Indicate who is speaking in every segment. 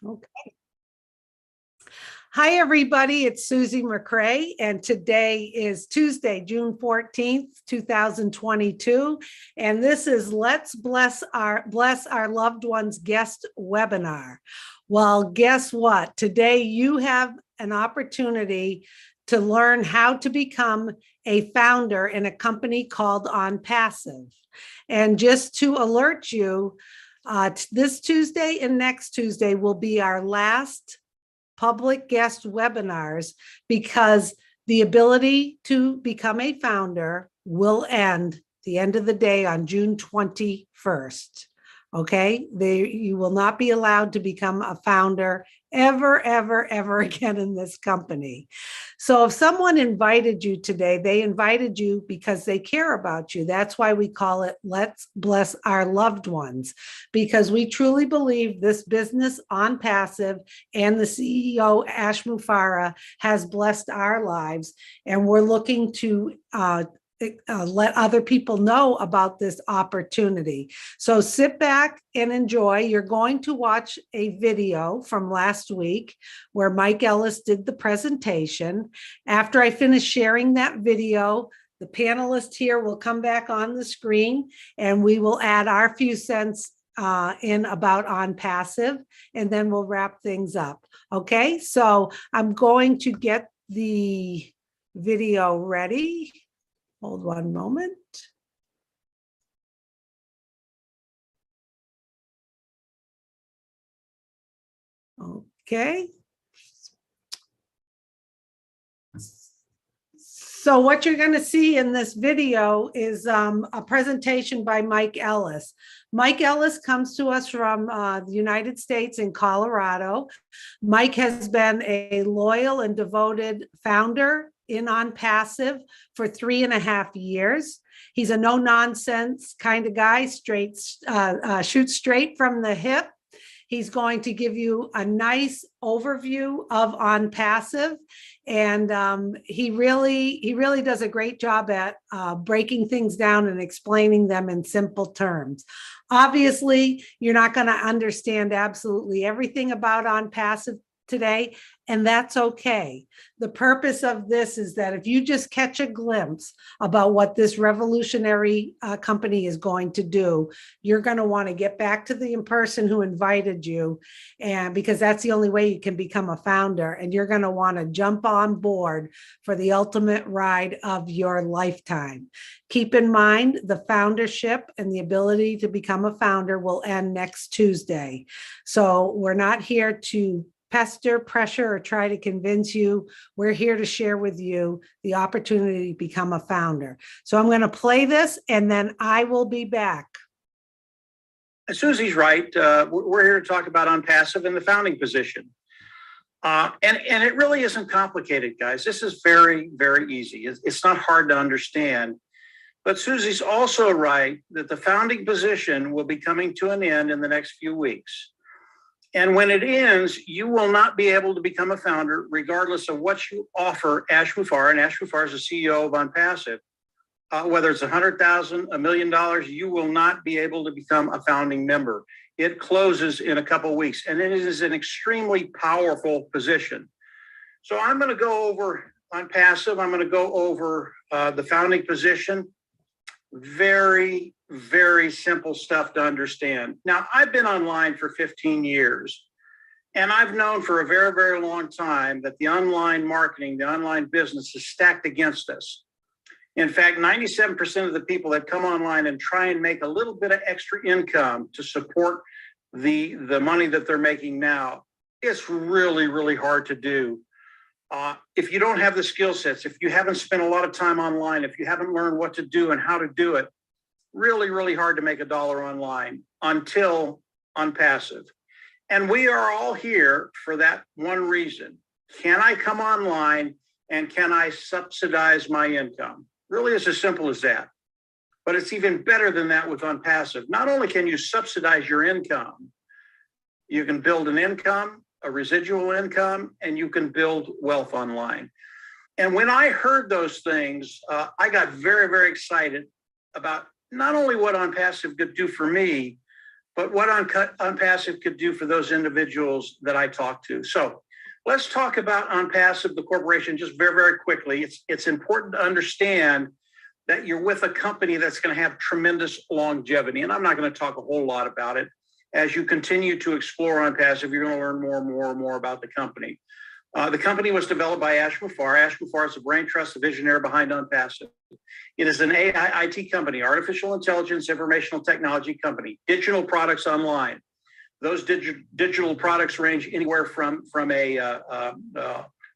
Speaker 1: Okay. Hi, everybody. It's Susie McCrae, and today is Tuesday, June 14th, 2022. And this is Let's Bless Our Loved Ones guest webinar. Well, guess what? Today you have an opportunity to learn how to become a founder in a company called ImPassive. And just to alert you, this Tuesday and next Tuesday will be our last public guest webinars because the ability to become a founder will end the end of the day on June 21st. Okay, you will not be allowed to become a founder ever again in this company. So if someone invited you today, they invited you because they care about you. That's why we call it Let's Bless Our Loved Ones, because we truly believe this business ImPassive and the CEO, Ash Mufareh, has blessed our lives. And we're looking to let other people know about this opportunity. So sit back and enjoy. You're going to watch a video from last week where Mike Ellis did the presentation. After I finish sharing that video, the panelist here will come back on the screen and we will add our few cents in about ImPassive, and then we'll wrap things up. Okay, so I'm going to get the video ready. Hold one moment. Okay. So what you're going to see in this video is a presentation by Mike Ellis. Mike Ellis comes to us from the United States in Colorado. Mike has been a loyal and devoted founder in ImPassive for 3.5 years. He's a no-nonsense kind of guy, shoots straight from the hip. He's going to give you a nice overview of ImPassive, and he really does a great job at breaking things down and explaining them in simple terms. Obviously, you're not going to understand absolutely everything about ImPassive today, and that's okay. The purpose of this is that if you just catch a glimpse about what this revolutionary company is going to do, you're going to want to get back to the person who invited you, and because that's the only way you can become a founder, and you're going to want to jump on board for the ultimate ride of your lifetime. Keep in mind, the foundership and the ability to become a founder will end next Tuesday. So we're not here to pester, pressure, or try to convince you. We're here to share with you the opportunity to become a founder. So I'm going to play this and then I will be back.
Speaker 2: Susie's right. We're here to talk about ImPassive and the founding position. And it really isn't complicated, guys. This is very easy. It's not hard to understand. But Susie's also right that the founding position will be coming to an end in the next few weeks. And when it ends, you will not be able to become a founder regardless of what you offer Ash Mufareh. And Ash Mufareh is the CEO of ImPassive. Whether it's $100,000, $1 million, you will not be able to become a founding member. It closes in a couple of weeks, and it is an extremely powerful position. So I'm going to go over ImPassive. I'm going to go over the founding position. Very simple stuff to understand. Now, I've been online for 15 years, and I've known for a very long time that the online marketing, the online business is stacked against us. In fact, 97% of the people that come online and try and make a little bit of extra income to support the money that they're making now, it's really hard to do. If you don't have the skill sets, if you haven't spent a lot of time online, if you haven't learned what to do and how to do it, really hard to make $1 online until ImPassive. And we are all here for that one reason. Can I come online and can I subsidize my income? Really, it's as simple as that. But it's even better than that with ImPassive. Not only can you subsidize your income, you can build an income, a residual income, and you can build wealth online. And when I heard those things, I got very excited about not only what ImPassive could do for me, but what ImPassive could do for those individuals that I talked to. So let's talk about ImPassive, the corporation, just very, very quickly. It's important to understand that you're with a company that's going to have tremendous longevity. And I'm not going to talk a whole lot about it. As you continue to explore ImPassive, you're going to learn more and more and more about the company. The company was developed by Ash Mufareh. Ash Mufareh is the brain trust, the visionary behind ImPassive. It is an AI IT company, artificial intelligence, informational technology company, digital products online. Those digital products range anywhere from a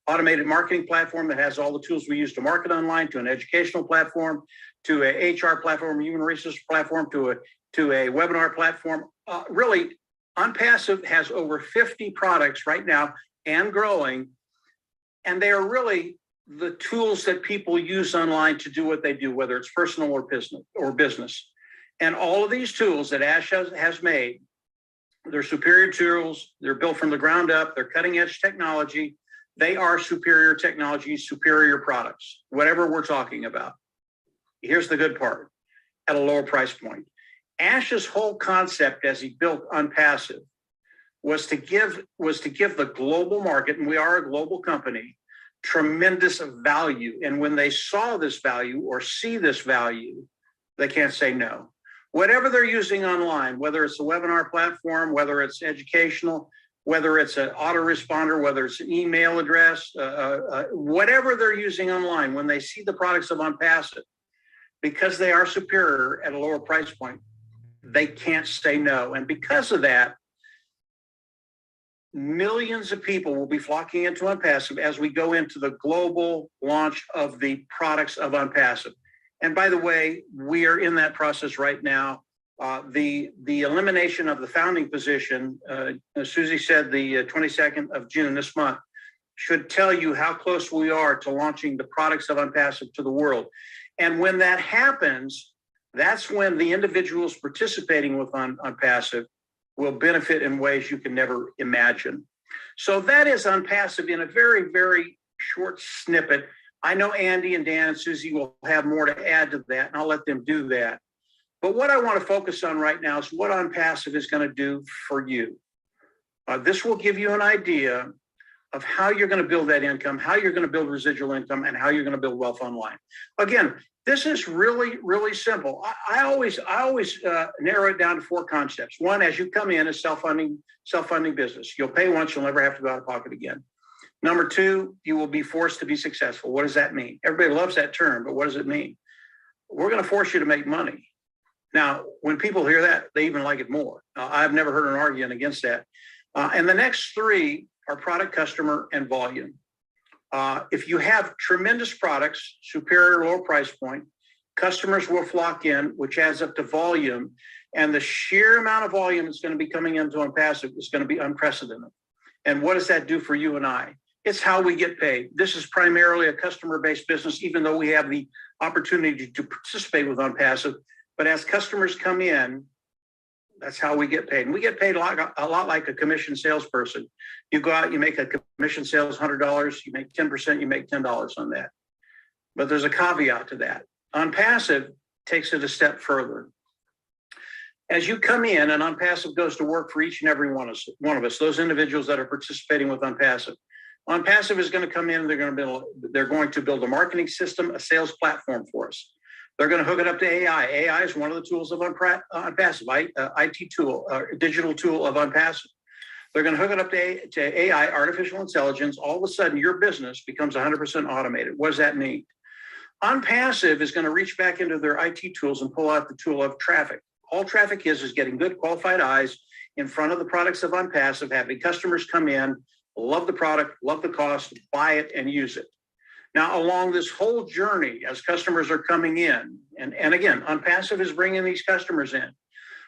Speaker 2: automated marketing platform that has all the tools we use to market online, to an educational platform, to a HR platform, human resource platform, to a webinar platform. Really, ImPassive has over 50 products right now and growing, and they are really the tools that people use online to do what they do, whether it's personal or business. And all of these tools that Ash has made, they're superior tools. They're built from the ground up. They're cutting edge technology. They are superior technology, superior products, whatever we're talking about. Here's the good part: at a lower price point. Ash's whole concept as he built ImPassive was to give the global market, and we are a global company, tremendous value. And when they saw this value or see this value, they can't say no. Whatever they're using online, whether it's a webinar platform, whether it's educational, whether it's an autoresponder, whether it's an email address, whatever they're using online, when they see the products of ImPassive, because they are superior at a lower price point, they can't say no. And because of that, millions of people will be flocking into ImPassive as we go into the global launch of the products of ImPassive. And by the way, we are in that process right now. The elimination of the founding position, as Susie said, the 22nd of June this month, should tell you how close we are to launching the products of ImPassive to the world. And when that happens, that's when the individuals participating with ImPassive will benefit in ways you can never imagine. So that is ImPassive in a very, very short snippet. I know Andy and Dan and Susie will have more to add to that, and I'll let them do that. But what I want to focus on right now is what ImPassive is going to do for you. This will give you an idea of how you're going to build that income, how you're going to build residual income, and how you're going to build wealth online. Again, this is really, really simple. I always narrow it down to 4 concepts. One, as you come in, is self-funding business. You'll pay once, you'll never have to go out of pocket again. Number 2, you will be forced to be successful. What does that mean? Everybody loves that term, but what does it mean? We're going to force you to make money. Now, when people hear that, they even like it more. I've never heard an argument against that. And the next 3 are product, customer, and volume. If you have tremendous products, superior low price point, customers will flock in, which adds up to volume. And the sheer amount of volume that's going to be coming into ImPassive is going to be unprecedented. And what does that do for you and I? It's how we get paid. This is primarily a customer-based business, even though we have the opportunity to participate with ImPassive. But as customers come in, that's how we get paid. And we get paid a lot like a commission salesperson. You go out, you make a commission sales $100, you make 10%, you make $10 on that. But there's a caveat to that. ImPassive takes it a step further. As you come in, and ImPassive goes to work for each and every one of us, those individuals that are participating with ImPassive. ImPassive is going to come in, they're going to build a marketing system, a sales platform for us. They're going to hook it up to AI. AI is one of the tools of ImPassive, IT tool, digital tool of ImPassive. They're going to hook it up to AI, artificial intelligence. All of a sudden, your business becomes 100% automated. What does that mean? ImPassive is going to reach back into their IT tools and pull out the tool of traffic. All traffic is getting good qualified eyes in front of the products of ImPassive, having customers come in, love the product, love the cost, buy it, and use it. Now, along this whole journey, as customers are coming in, and again, ImPassive is bringing these customers in.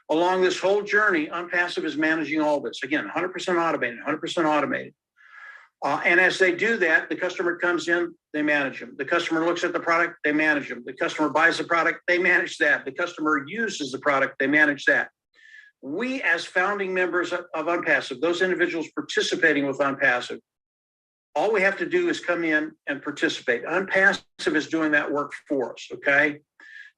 Speaker 2: Along this whole journey, ImPassive is managing all this. Again, 100% automated, 100% automated. And as they do that, the customer comes in, they manage them. The customer looks at the product, they manage them. The customer buys the product, they manage that. The customer uses the product, they manage that. We, as founding members of ImPassive, those individuals participating with ImPassive, all we have to do is come in and participate. ImPassive is doing that work for us, okay?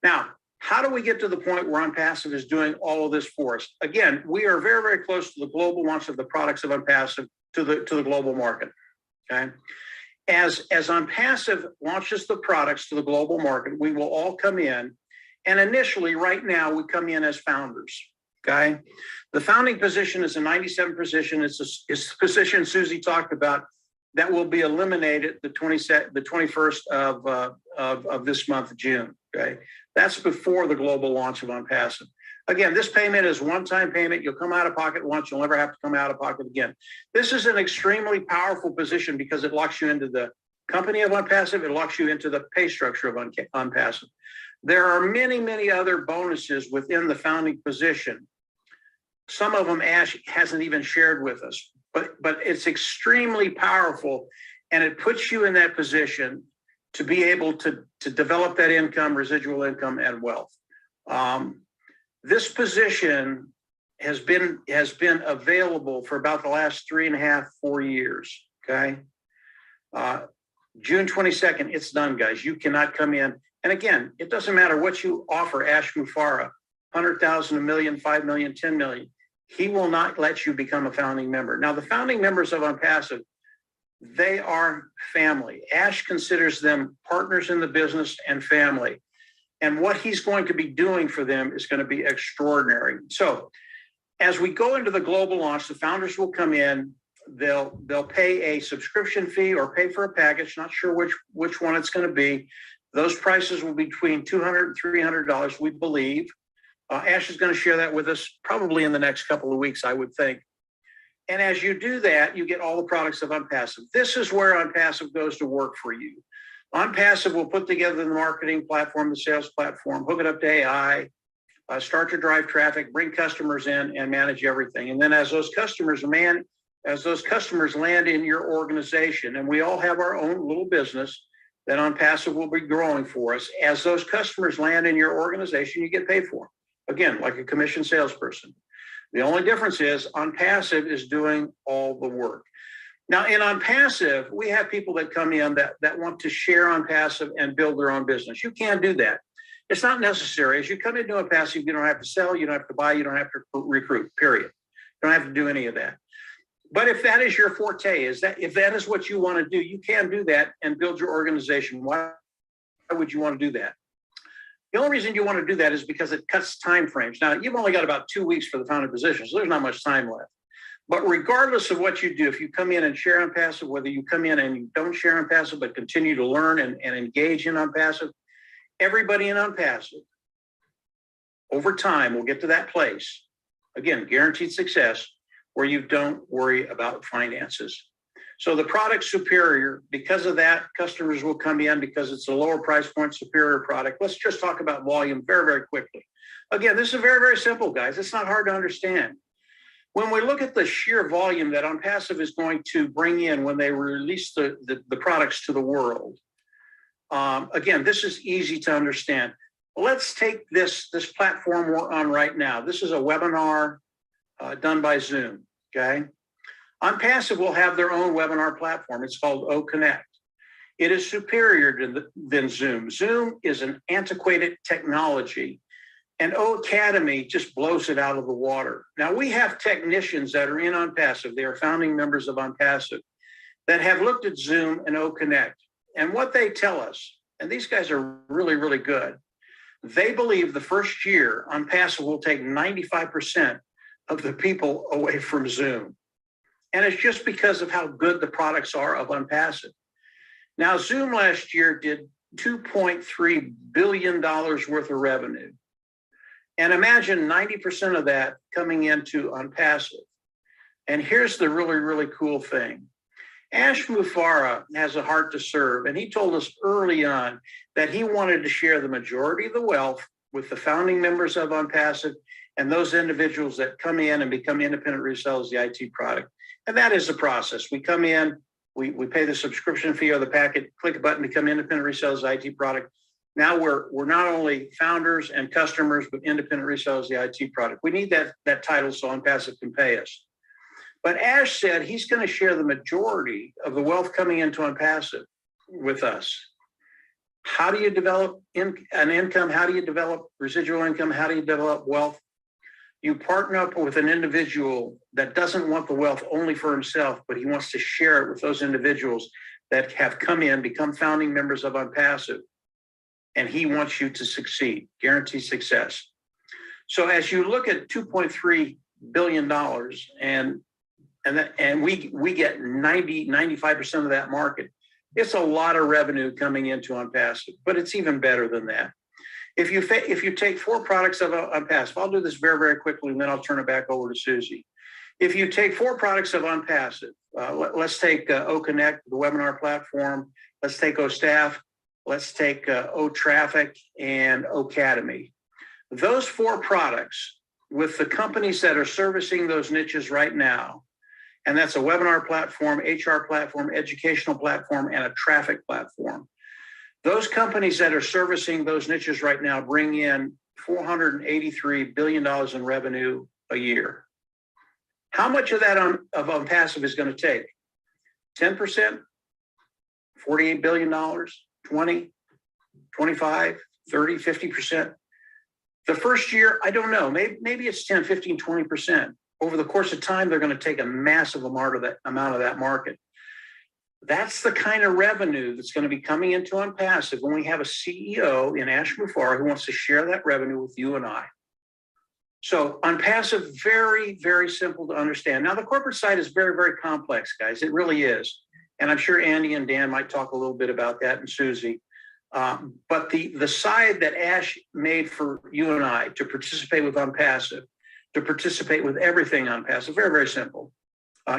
Speaker 2: Now, How do we get to the point where ImPassive is doing all of this for us? Again, we are very, very close to the global launch of the products of ImPassive to the global market. Okay. As ImPassive launches the products to the global market, we will all come in. And initially, right now, we come in as founders. Okay. The founding position is a 97 position. It's the position Susie talked about that will be eliminated the 21st of this month, June. Okay. That's before the global launch of ImPassive. Again, this payment is one-time payment. You'll come out of pocket once. You'll never have to come out of pocket again. This is an extremely powerful position because it locks you into the company of ImPassive. It locks you into the pay structure of ImPassive. There are many, many other bonuses within the founding position. Some of them Ash hasn't even shared with us, but it's extremely powerful, and it puts you in that position to be able to develop that income, residual income, and wealth. This position has been available for about the last 3.5, 4 years. Okay. June 22nd, it's done, guys. You cannot come in. And again, it doesn't matter what you offer Ash Mufareh, 100,000, 1 million, 5 million, 10 million. He will not let you become a founding member. Now, the founding members of ImPassive, they are family. Ash considers them partners in the business and family. And what he's going to be doing for them is going to be extraordinary. So as we go into the global launch, the founders will come in, they'll pay a subscription fee or pay for a package, not sure which one it's going to be. Those prices will be between $200 and $300, we believe. Ash is going to share that with us probably in the next couple of weeks, I would think. And as you do that, you get all the products of ImPassive. This is where ImPassive goes to work for you. ImPassive will put together the marketing platform, the sales platform, hook it up to AI, start to drive traffic, bring customers in, and manage everything. And then as those customers land in your organization, and we all have our own little business that ImPassive will be growing for us, as those customers land in your organization, you get paid for them. Again, like a commission salesperson. The only difference is ImPassive is doing all the work. Now, in ImPassive, we have people that come in that want to share ImPassive and build their own business. You can't do that. It's not necessary. As you come into ImPassive, you don't have to sell, you don't have to buy, you don't have to recruit, period. You don't have to do any of that. But if that is your forte, if that is what you want to do, you can do that and build your organization. Why would you want to do that? The only reason you want to do that is because it cuts time frames. Now, you've only got about 2 weeks for the founding position, so there's not much time left. But regardless of what you do, if you come in and share ImPassive, whether you come in and you don't share ImPassive, but continue to learn and engage in ImPassive, everybody in ImPassive, over time, will get to that place, again, guaranteed success, where you don't worry about finances. So the product's superior. Because of that, customers will come in because it's a lower price point, superior product. Let's just talk about volume very, very quickly. Again, this is very, very simple, guys. It's not hard to understand. When we look at the sheer volume that ImPassive is going to bring in when they release the products to the world, again, this is easy to understand. Let's take this platform we're on right now. This is a webinar done by Zoom, okay? ImPassive will have their own webinar platform. It's called OConnect. It is superior than Zoom. Zoom is an antiquated technology, and Academy just blows it out of the water. Now, we have technicians that are in ImPassive. They are founding members of ImPassive that have looked at Zoom and OConnect. And what they tell us, and these guys are really, really good, they believe the first year ImPassive will take 95% of the people away from Zoom. And it's just because of how good the products are of ImPassive. Now, Zoom last year did $2.3 billion worth of revenue. And imagine 90% of that coming into ImPassive. And here's the really, really cool thing. Ash Mufareh has a heart to serve, and he told us early on that he wanted to share the majority of the wealth with the founding members of ImPassive and those individuals that come in and become independent resellers of the IT product. And that is the process. We come in, we pay the subscription fee or the packet, click a button, become independent resellers of the IT product. Now we're not only founders and customers, but independent resellers of the IT product. We need that title so ImPassive can pay us. But Ash said he's going to share the majority of the wealth coming into ImPassive with us. How do you develop an income? How do you develop residual income? How do you develop wealth? You partner up with an individual that doesn't want the wealth only for himself, but he wants to share it with those individuals that have come in, become founding members of ImPassive. And he wants you to succeed, guarantee success. So as you look at $2.3 billion and we get 95% of that market, it's a lot of revenue coming into ImPassive, but it's even better than that. If you take 4 products of ImPassive, I'll do this very, very quickly, and then I'll turn it back over to Susie. If you take 4 products of ImPassive, let's take OConnect, the webinar platform. Let's take OStaff. Let's take OTraffic and Ocademy. Those 4 products with the companies that are servicing those niches right now, and that's a webinar platform, HR platform, educational platform, and a traffic platform. Those companies that are servicing those niches right now bring in $483 billion in revenue a year. How much of that of ImPassive is going to take? 10%? $48 billion? 20, 25, 30, 50%? The first year, I don't know. Maybe it's 10, 15, 20%. Over the course of time, they're going to take a massive amount of that market. That's the kind of revenue that's going to be coming into ImPassive when we have a CEO in Ash Mufareh who wants to share that revenue with you and I. So ImPassive, very, very simple to understand. Now, the corporate side is very, very complex, guys. It really is. And I'm sure Andy and Dan might talk a little bit about that, and Susie. But the side that Ash made for you and I to participate with ImPassive, to participate with everything ImPassive, very, very simple.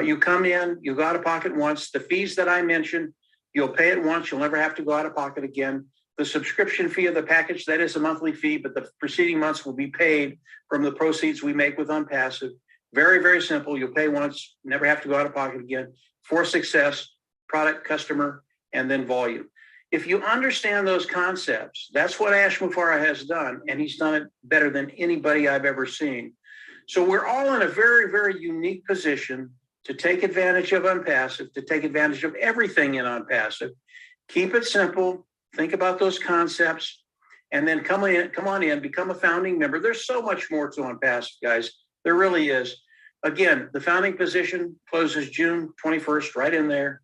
Speaker 2: You come in, you go out of pocket once. The fees that I mentioned, you'll pay it once. You'll never have to go out of pocket again. The subscription fee of the package, that is a monthly fee, but the preceding months will be paid from the proceeds we make with ImPassive. Very, very simple. You'll pay once, never have to go out of pocket again. For success, product, customer, and then volume. If you understand those concepts, that's what Ash Mufareh has done, and he's done it better than anybody I've ever seen. So we're all in a very, very unique position to take advantage of ImPassive, to take advantage of everything in ImPassive. Keep it simple. Think about those concepts, and then come on in, become a founding member. There's so much more to ImPassive, guys. There really is. Again, the founding position closes June 21st, right in there.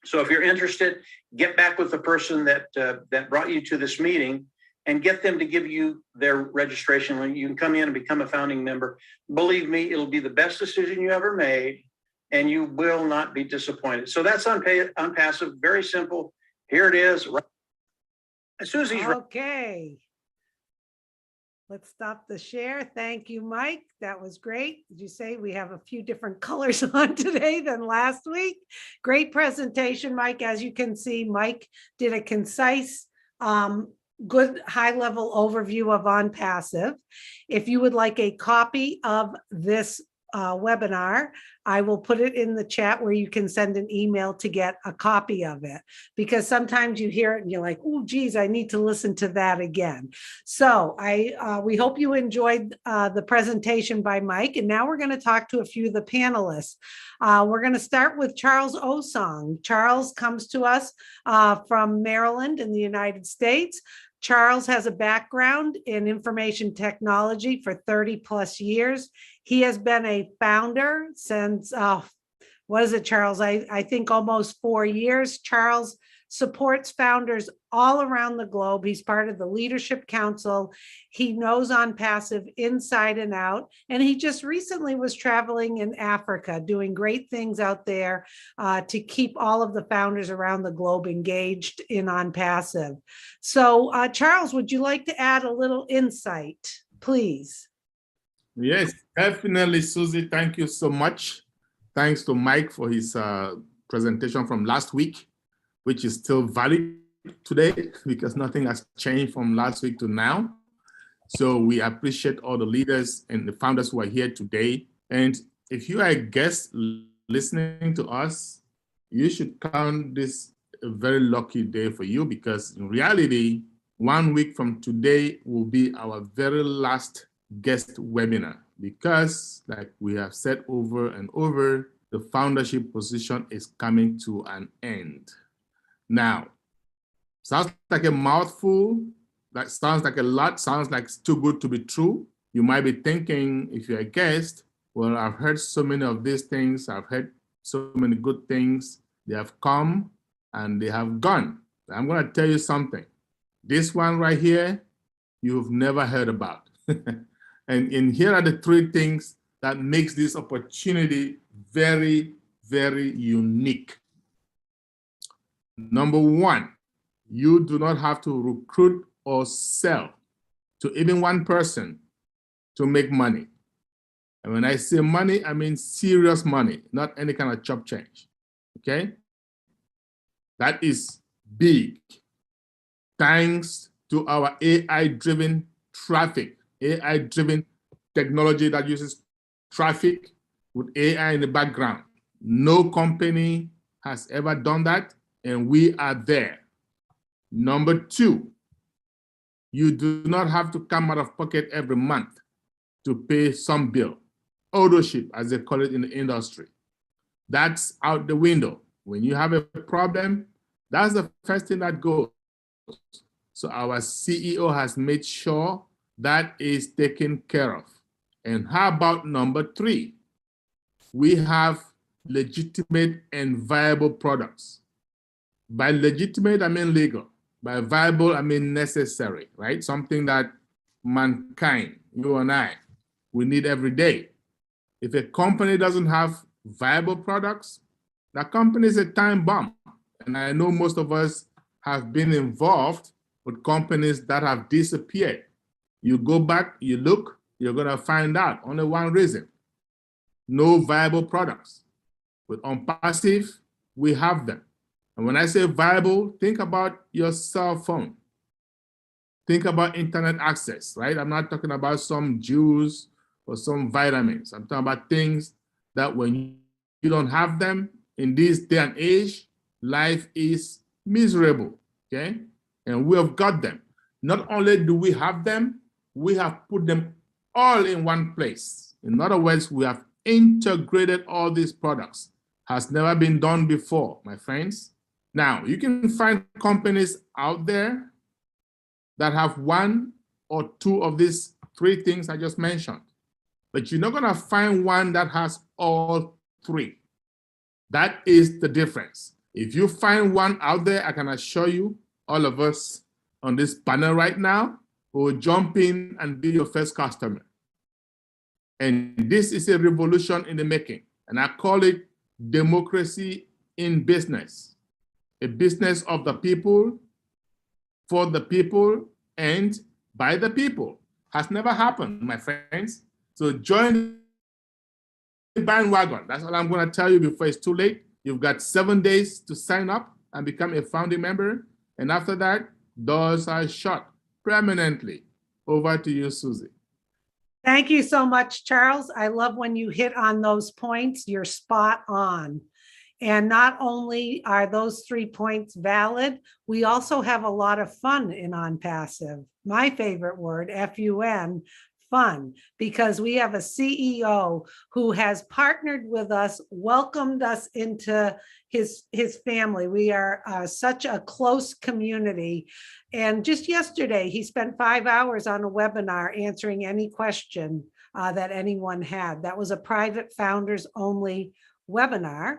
Speaker 2: So if you're interested, get back with the person that brought you to this meeting and get them to give you their registration link. You can come in and become a founding member. Believe me, it'll be the best decision you ever made, and you will not be disappointed. So that's ImPassive, very simple. Here it is. Susie's
Speaker 1: okay. Let's stop the share. Thank you, Mike. That was great. Did you say we have a few different colors on today than last week? Great presentation, Mike. As you can see, Mike did a concise, good high-level overview of ImPassive. If you would like a copy of this webinar, I will put it in the chat where you can send an email to get a copy of it, because sometimes you hear it and you're like, oh, geez, I need to listen to that again. So we hope you enjoyed the presentation by Mike. And now we're going to talk to a few of the panelists. We're going to start with Charles Osong. Charles comes to us from Maryland in the United States. Charles has a background in information technology for 30 plus years. He has been a founder since, what is it, Charles? I think almost 4 years. Charles supports founders all around the globe. He's part of the Leadership Council. He knows ImPassive inside and out. And he just recently was traveling in Africa, doing great things out there to keep all of the founders around the globe engaged in ImPassive. So Charles, would you like to add a little insight, please?
Speaker 3: Yes, definitely, Susie. Thank you so much. Thanks to Mike for his presentation from last week, which is still valid today because nothing has changed from last week to now. So we appreciate all the leaders and the founders who are here today. And if you are a guest listening to us, you should count this a very lucky day for you, because in reality, 1 week from today will be our very last guest webinar, because like we have said over and over, the foundership position is coming to an end. Now, Sounds like a mouthful. That sounds like a lot. Sounds like it's too good to be true. You might be thinking, if you're a guest, well, I've heard so many of these things. I've heard so many good things. They have come and they have gone. I'm going to tell you something. This one right here, you've never heard about. And here are the three things that makes this opportunity very, very unique. Number one, you do not have to recruit or sell to even one person to make money. And when I say money, I mean serious money, not any kind of chop change, okay? That is big. Thanks to our AI-driven traffic, AI-driven technology that uses traffic with AI in the background. No company has ever done that, and we are there. Number two, you do not have to come out of pocket every month to pay some bill. Ownership, as they call it in the industry. That's out the window. When you have a problem, that's the first thing that goes. So our CEO has made sure that is taken care of. And how about number three? We have legitimate and viable products. By legitimate, I mean legal. By viable, I mean necessary, right? Something that mankind, you and I, we need every day. If a company doesn't have viable products, that company is a time bomb. And I know most of us have been involved with companies that have disappeared. You go back, you look, you're gonna find out only one reason: no viable products. With ImPassive, we have them. And when I say viable, think about your cell phone. Think about internet access, right? I'm not talking about some juice or some vitamins. I'm talking about things that when you don't have them in this day and age, life is miserable, okay? And we have got them. Not only do we have them, we have put them all in one place. In other words, we have integrated all these products. Has never been done before, my friends. Now, you can find companies out there that have one or two of these three things I just mentioned, but you're not gonna find one that has all three. That is the difference. If you find one out there, I can assure you, all of us on this panel right now will jump in and be your first customer. And this is a revolution in the making. And I call it democracy in business. A business of the people, for the people, and by the people. Has never happened, my friends. So join the bandwagon. That's all I'm going to tell you before it's too late. You've got 7 days to sign up and become a founding member. And after that, doors are shut permanently. Over to you, Susie.
Speaker 1: Thank you so much, Charles. I love when you hit on those points. You're spot on. And not only are those 3 points valid, we also have a lot of fun in ImPassive. My favorite word, F-U-N, fun, because we have a CEO who has partnered with us, welcomed us into his family. We are such a close community. And just yesterday, he spent 5 hours on a webinar answering any question that anyone had. That was a private founders only webinar.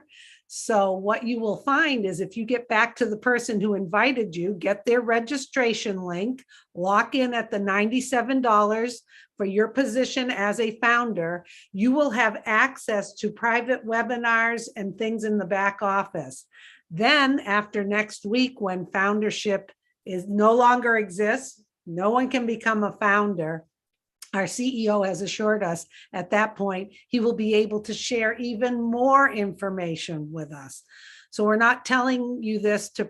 Speaker 1: So what you will find is if you get back to the person who invited you, get their registration link, lock in at the $97 for your position as a founder, you will have access to private webinars and things in the back office. Then after next week, when foundership is no longer exists, no one can become a founder. Our CEO has assured us at that point, he will be able to share even more information with us. So we're not telling you this to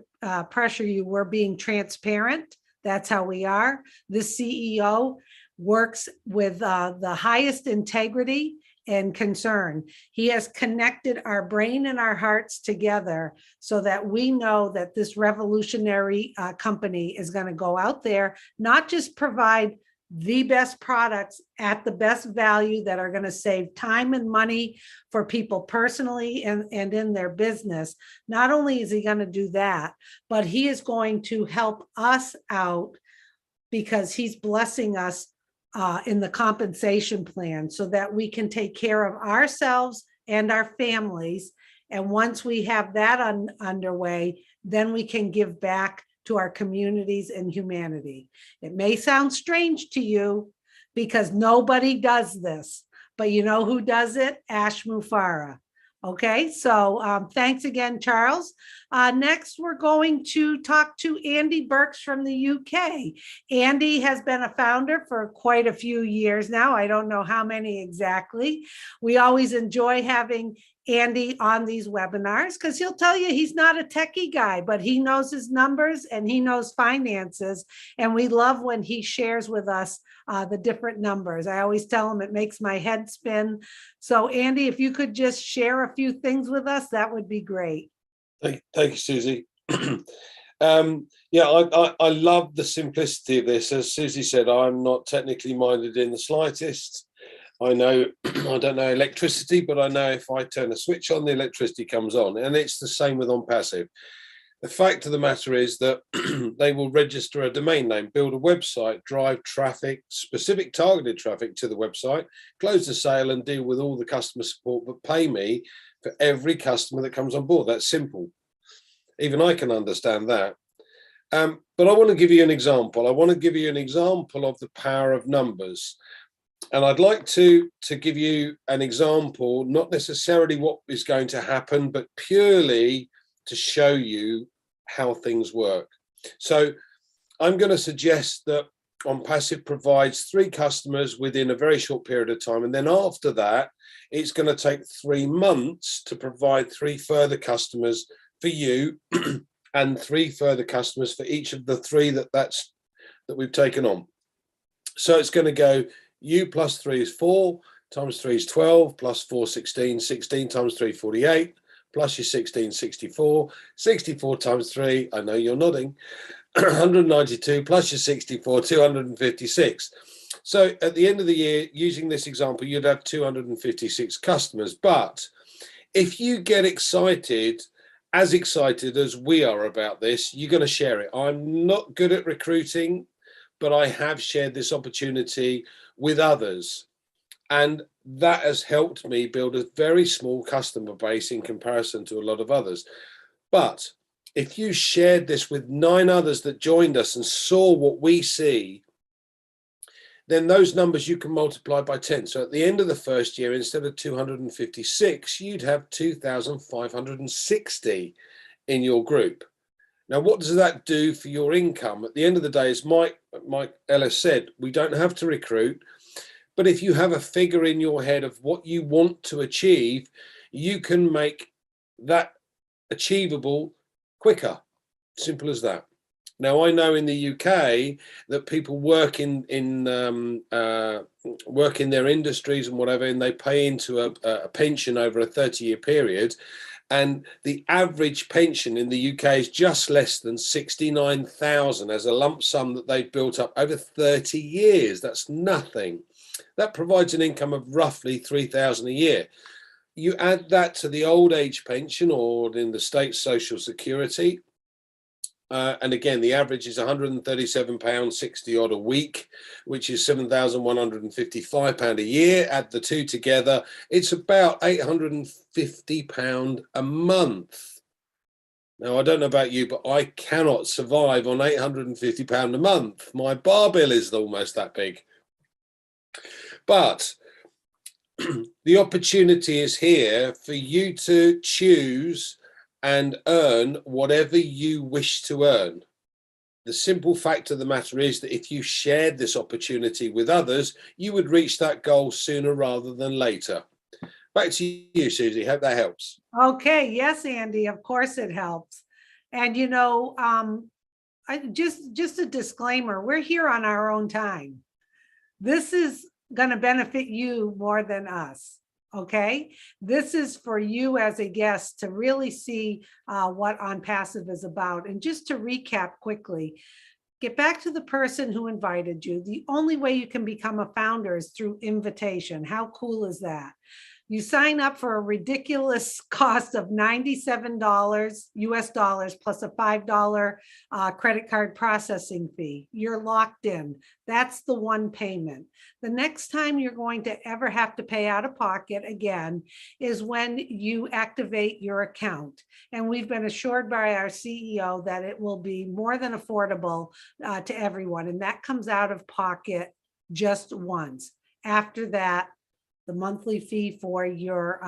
Speaker 1: pressure you. We're being transparent. That's how we are. This CEO works with the highest integrity and concern. He has connected our brain and our hearts together so that we know that this revolutionary company is going to go out there, not just provide the best products at the best value that are going to save time and money for people personally and in their business. Not only is he going to do that, but he is going to help us out because he's blessing us in the compensation plan so that we can take care of ourselves and our families. And once we have that underway, then we can give back to our communities and humanity. It may sound strange to you because nobody does this, but you know who does it? Ash Mufareh. Okay, so thanks again, Charles. Next, we're going to talk to Andy Burks from the UK. Andy has been a founder for quite a few years now. I don't know how many exactly. We always enjoy having Andy on these webinars because he'll tell you he's not a techie guy, but he knows his numbers and he knows finances. And we love when he shares with us the different numbers. I always tell him it makes my head spin. So Andy, if you could just share a few things with us, that would be great.
Speaker 4: Thank you, Susie. I love the simplicity of this. As Susie said, I'm not technically minded in the slightest. I know I don't know electricity, but I know if I turn a switch on, the electricity comes on. And it's the same with ImPassive. The fact of the matter is that they will register a domain name, build a website, drive traffic, specific targeted traffic to the website, close the sale and deal with all the customer support, but pay me for every customer that comes on board. That's simple. Even I can understand that. But I want to give you an example. I want to give you an example of the power of numbers. And I'd like to give you an example, not necessarily what is going to happen, but purely to show you how things work. So I'm going to suggest that ImPassive provides 3 customers within a very short period of time. And then after that, it's going to take 3 months to provide 3 further customers for you and 3 further customers for each of the 3 that we've taken on. So it's going to go U plus 3 is 4, times 3 is 12, plus 4, 16, 16 times 3, 48, plus your 16, 64, 64 times 3, I know you're nodding, 192, plus your 64, 256. So at the end of the year, using this example, you'd have 256 customers. But if you get excited as we are about this, you're going to share it. I'm not good at recruiting, but I have shared this opportunity with others. And that has helped me build a very small customer base in comparison to a lot of others. But if you shared this with 9 others that joined us and saw what we see, then those numbers you can multiply by 10. So at the end of the first year, instead of 256, you'd have 2,560 in your group. Now, what does that do for your income? At the end of the day, as Mike Ellis said, we don't have to recruit. But if you have a figure in your head of what you want to achieve, you can make that achievable quicker. Simple as that. Now, I know in the UK that people work in their industries and whatever, and they pay into a pension over a 30-year period. And the average pension in the UK is just less than 69,000 as a lump sum that they've built up over 30 years. That's nothing. That provides an income of roughly 3,000 a year. You add that to the old age pension or in the state social security. And again, the average is £137.60 odd a week, which is £7,155 a year. Add the 2 together, it's about £850 a month. Now, I don't know about you, but I cannot survive on £850 a month. My bar bill is almost that big. But the opportunity is here for you to choose and earn whatever you wish to earn. The simple fact of the matter is that if you shared this opportunity with others, you would reach that goal sooner rather than later. Back to you, Susie. Hope that helps.
Speaker 1: Okay. Yes, Andy, of course it helps. And, you know, just a disclaimer, we're here on our own time. This is going to benefit you more than us. Okay, this is for you as a guest to really see what ImPassive is about. And just to recap quickly, get back to the person who invited you. The only way you can become a founder is through invitation. How cool is that? You sign up for a ridiculous cost of $97 US dollars plus a $5 credit card processing fee. You're locked in. That's the one payment. The next time you're going to ever have to pay out of pocket again is when you activate your account. And we've been assured by our CEO that it will be more than affordable to everyone. And that comes out of pocket just once. After that, the monthly fee for your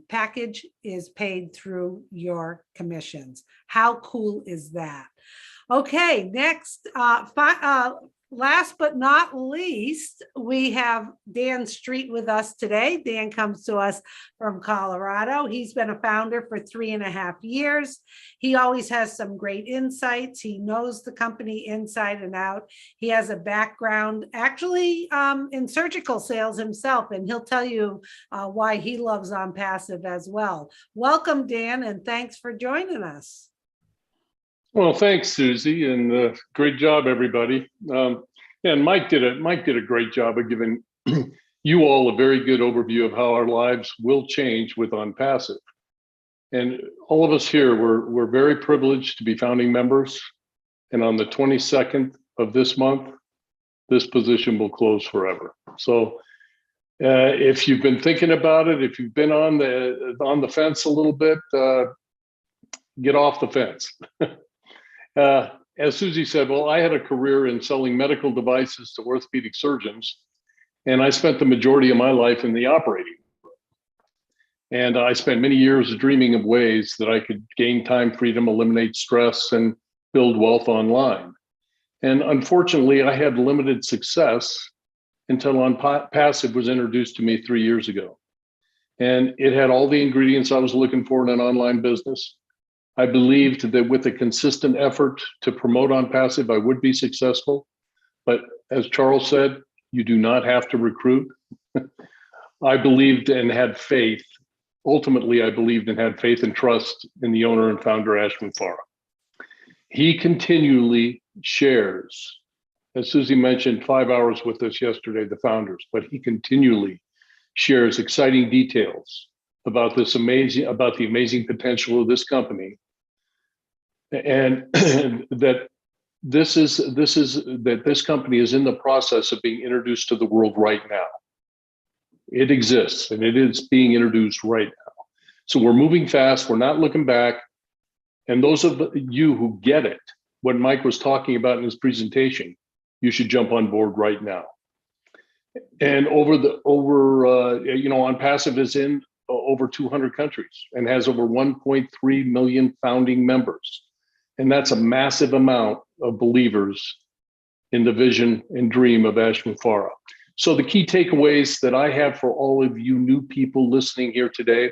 Speaker 1: package is paid through your commissions. How cool is that? Okay, next, last but not least, we have Dan Street with us today. Dan comes to us from Colorado. He's been a founder for 3.5 years. He always has some great insights. He knows the company inside and out. He has a background actually in surgical sales himself, and he'll tell you why he loves ImPassive as well. Welcome, Dan, and thanks for joining us.
Speaker 5: Well, thanks, Susie, and great job, everybody. And Mike did a great job of giving you all a very good overview of how our lives will change with ImPassive. And all of us here, we're very privileged to be founding members. And on the 22nd of this month, this position will close forever. So if you've been thinking about it, if you've been on the fence a little bit, get off the fence. As Susie said, well, I had a career in selling medical devices to orthopedic surgeons, and I spent the majority of my life in the operating room. And I spent many years dreaming of ways that I could gain time freedom, eliminate stress, and build wealth online. And unfortunately, I had limited success until ImPassive was introduced to me 3 years ago. And it had all the ingredients I was looking for in an online business. I believed that with a consistent effort to promote ImPassive, I would be successful. But as Charles said, you do not have to recruit. I believed and had faith. Ultimately, I believed and had faith and trust in the owner and founder, Ashwin Farah. He continually shares, as Susie mentioned, 5 hours with us yesterday, the founders, but he continually shares exciting details about the amazing potential of this company, and that this company is in the process of being introduced to the world right now. It exists and it is being introduced right now. So we're moving fast. We're not looking back. And those of you who get it, what Mike was talking about in his presentation, you should jump on board right now. And ImPassive is in over 200 countries and has over 1.3 million founding members. And that's a massive amount of believers in the vision and dream of Ashwin Farah. So the key takeaways that I have for all of you new people listening here today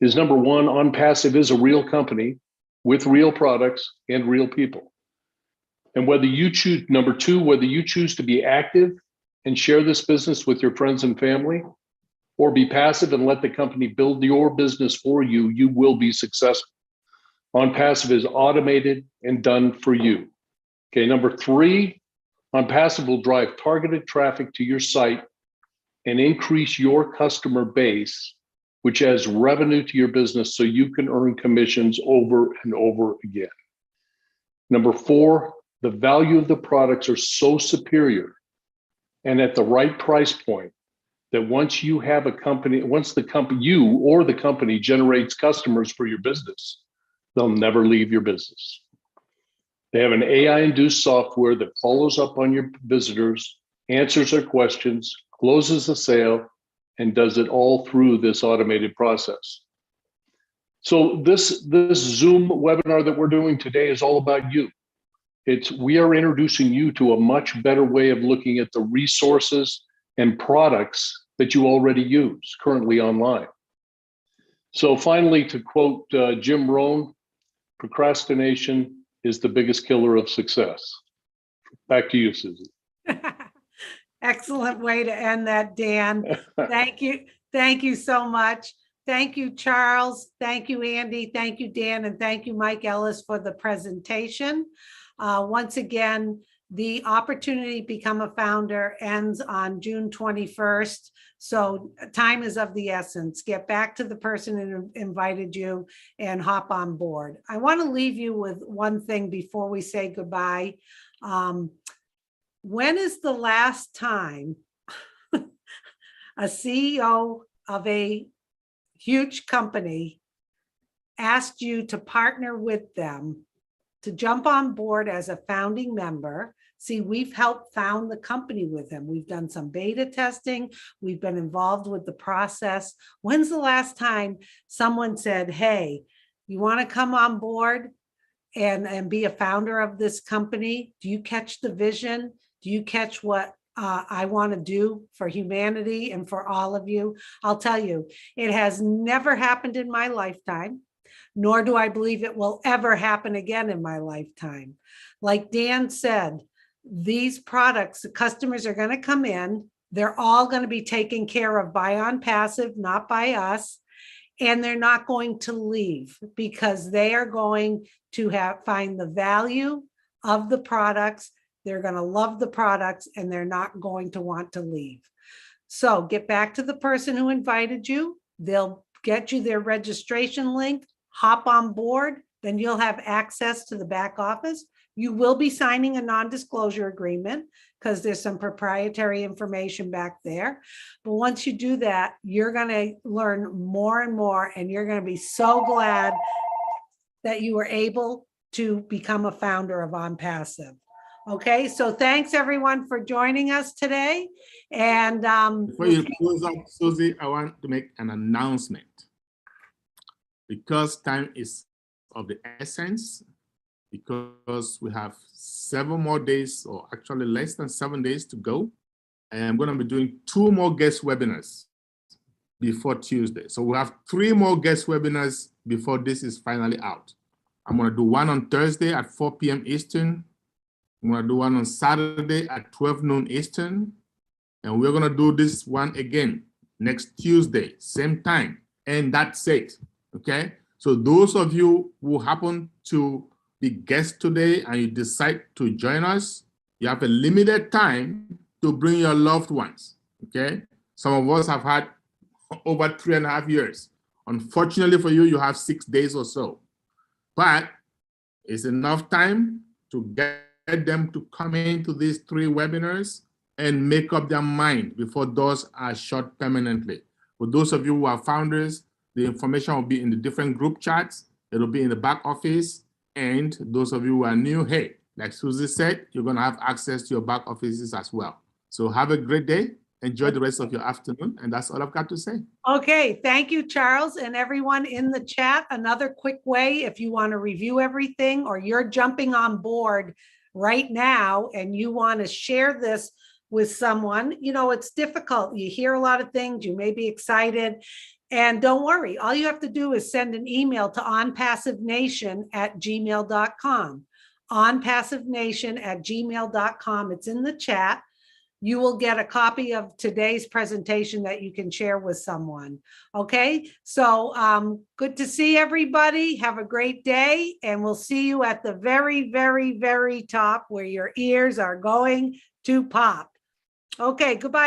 Speaker 5: is, number one, ImPassive is a real company with real products and real people. And whether you choose, number two, whether you choose to be active and share this business with your friends and family, or be passive and let the company build your business for you, you will be successful. ImPassive is automated and done for you. Okay, number three, ImPassive will drive targeted traffic to your site and increase your customer base, which adds revenue to your business so you can earn commissions over and over again. Number four, the value of the products are so superior and at the right price point that once you have a company, you or the company generates customers for your business, they'll never leave your business. They have an AI-induced software that follows up on your visitors, answers their questions, closes the sale, and does it all through this automated process. So this Zoom webinar that we're doing today is all about you. We are introducing you to a much better way of looking at the resources and products that you already use currently online. So finally, to quote Jim Rohn, procrastination is the biggest killer of success. Back to you, Susie.
Speaker 1: Excellent way to end that, Dan. Thank you. Thank you so much. Thank you, Charles. Thank you, Andy. Thank you, Dan. And thank you, Mike Ellis, for the presentation. Once again, The opportunity to become a founder ends on June 21st. So time is of the essence. Get back to the person who invited you and hop on board. I want to leave you with one thing before we say goodbye. When is the last time a CEO of a huge company asked you to partner with them to jump on board as a founding member? See, we've helped found the company with him. We've done some beta testing. We've been involved with the process. When's the last time someone said, hey, you want to come on board and be a founder of this company? Do you catch the vision? Do you catch what I want to do for humanity and for all of you? I'll tell you, it has never happened in my lifetime, nor do I believe it will ever happen again in my lifetime. Like Dan said, these products, the customers are going to come in. They're all going to be taken care of by ImPassive, not by us. And they're not going to leave because they are going to find the value of the products. They're going to love the products and they're not going to want to leave. So get back to the person who invited you. They'll get you their registration link, hop on board, then you'll have access to the back office. You will be signing a non-disclosure agreement because there's some proprietary information back there. But once you do that, you're going to learn more and more, and you're going to be so glad that you were able to become a founder of ImPassive. Okay, so thanks everyone for joining us today. And
Speaker 3: before you close up, Susie, I want to make an announcement. Because time is of the essence, because we have 7 more days, or actually less than 7 days to go, and I'm going to be doing 2 more guest webinars before Tuesday. So we have 3 more guest webinars before this is finally out. I'm going to do one on Thursday at 4 p.m. Eastern. I'm going to do one on Saturday at 12 noon Eastern. And we're going to do this one again next Tuesday, same time. And that's it. Okay? So those of you who happen to be guests today and you decide to join us, you have a limited time to bring your loved ones. Okay? Some of us have had over 3.5 years. Unfortunately for you, you have 6 days or so. But it's enough time to get them to come into these 3 webinars and make up their mind before doors are shut permanently. For those of you who are founders, the information will be in the different group chats. It'll be in the back office. And those of you who are new, hey, like Susie said, you're going to have access to your back offices as well. So have a great day. Enjoy the rest of your afternoon. And that's all I've got to say.
Speaker 1: okay, thank you, Charles, and everyone in the chat. Another quick way, if you want to review everything or you're jumping on board right now and you want to share this with someone, you know, it's difficult. You hear a lot of things, you may be excited. And don't worry, all you have to do is send an email to onpassivenation@gmail.com. onpassivenation@gmail.com. It's in the chat. You will get a copy of today's presentation that you can share with someone. Okay, so good to see everybody. Have a great day, and we'll see you at the very, very, very top where your ears are going to pop. Okay, goodbye.